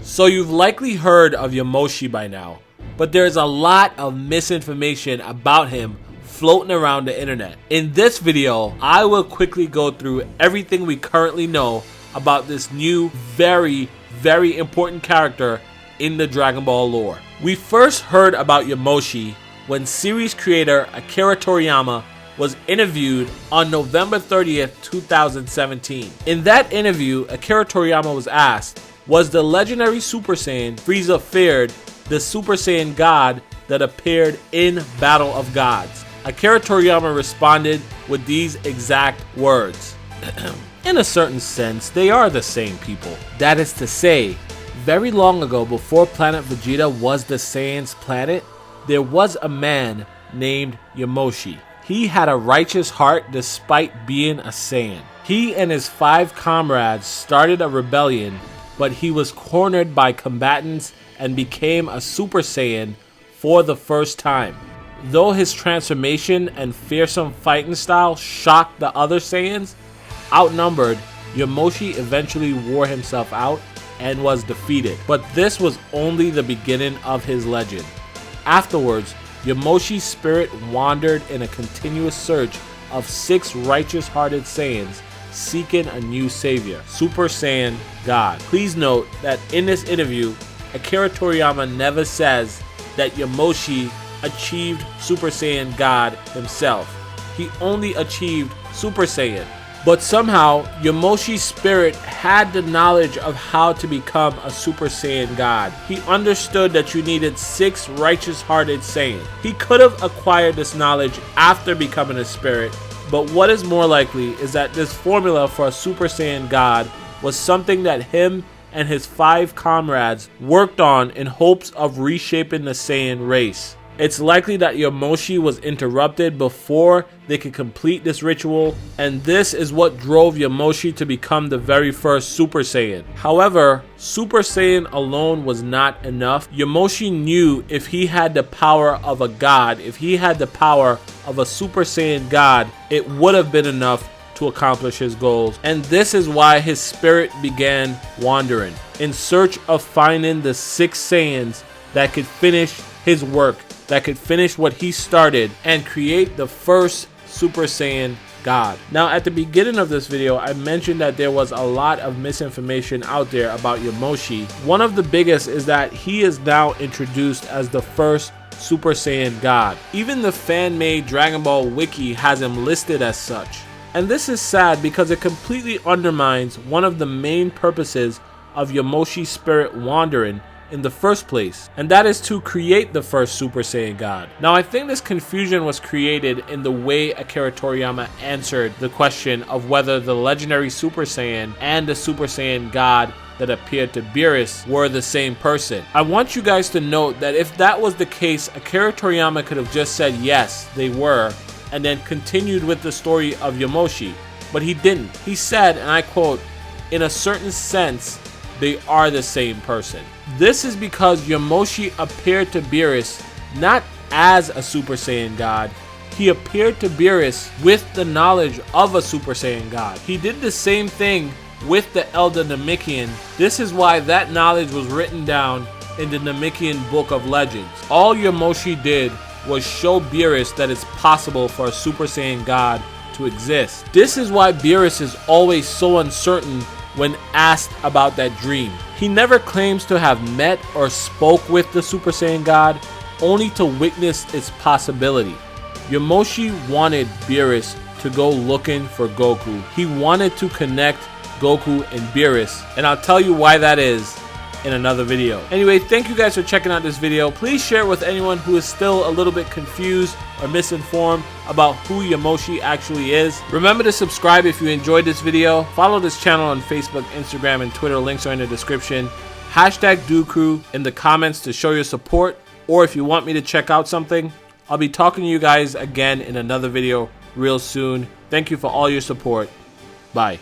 So you've likely heard of Yamoshi by now, but there's a lot of misinformation about him floating around the internet. In this video, I will quickly go through everything we currently know about this new, very important character in the Dragon Ball lore. We first heard about Yamoshi when series creator Akira Toriyama was interviewed on November 30th, 2017. In that interview, Akira Toriyama was asked, was the legendary Super Saiyan Frieza feared the Super Saiyan God that appeared in Battle of Gods? Akira Toriyama responded with these exact words. In a certain sense, they are the same people. That is to say, very long ago, before planet Vegeta was the Saiyans' planet, there was a man named Yamoshi. He had a righteous heart despite being a Saiyan. He and his 5 comrades started a rebellion, but he was cornered by combatants and became a Super Saiyan for the first time. Though his transformation and fearsome fighting style shocked the other Saiyans, outnumbered, Yamoshi eventually wore himself out and was defeated. But this was only the beginning of his legend. Afterwards, Yamoshi's spirit wandered in a continuous search of 6 righteous-hearted Saiyans seeking a new savior, Super Saiyan God. Please note that in this interview, Akira Toriyama never says that Yamoshi achieved Super Saiyan God himself. He only achieved Super Saiyan. But somehow, Yamoshi's spirit had the knowledge of how to become a Super Saiyan God. He understood that you needed 6 righteous-hearted Saiyans. He could have acquired this knowledge after becoming a spirit, but what is more likely is that this formula for a Super Saiyan God was something that him and his 5 comrades worked on in hopes of reshaping the Saiyan race. It's likely that Yamoshi was interrupted before they could complete this ritual, and this is what drove Yamoshi to become the very first Super Saiyan. However, Super Saiyan alone was not enough. Yamoshi knew if he had the power of a god, if he had the power of a Super Saiyan God, it would have been enough to accomplish his goals. And this is why his spirit began wandering, in search of finding the 6 Saiyans that could finish his work, that could finish what he started and create the first Super Saiyan God. Now, at the beginning of this video, I mentioned that there was a lot of misinformation out there about Yamoshi. One of the biggest is that he is now introduced as the first Super Saiyan God. Even the fan-made Dragon Ball wiki has him listed as such. And this is sad because it completely undermines one of the main purposes of Yamoshi's spirit wandering in the first place, and that is to create the first Super Saiyan God. Now, I think this confusion was created in the way Akira Toriyama answered the question of whether the legendary Super Saiyan and the Super Saiyan God that appeared to Beerus were the same person. I want you guys to note that if that was the case, Akira Toriyama could have just said yes, they were, and then continued with the story of Yamoshi, but he didn't. He said, and I quote, "In a certain sense, they are the same person." This is because Yamoshi appeared to Beerus not as a Super Saiyan God. He appeared to Beerus with the knowledge of a Super Saiyan God. He did the same thing with the Elder Namekian. This is why that knowledge was written down in the Namekian Book of Legends. All Yamoshi did was show Beerus that it's possible for a Super Saiyan God to exist. This is why Beerus is always so uncertain when asked about that dream. He never claims to have met or spoke with the Super Saiyan God, only to witness its possibility. Yamoshi wanted Beerus to go looking for Goku. He wanted to connect Goku and Beerus, and I'll tell you why that is in another video. Anyway, thank you guys for checking out this video. Please share it with anyone who is still a little bit confused or misinformed about who Yamoshi actually is. Remember to subscribe if you enjoyed this video. Follow this channel on Facebook, Instagram, and Twitter. Links are in the description. Hashtag DudeCrew in the comments to show your support, or if you want me to check out something. I'll be talking to you guys again in another video real soon. Thank you for all your support. Bye.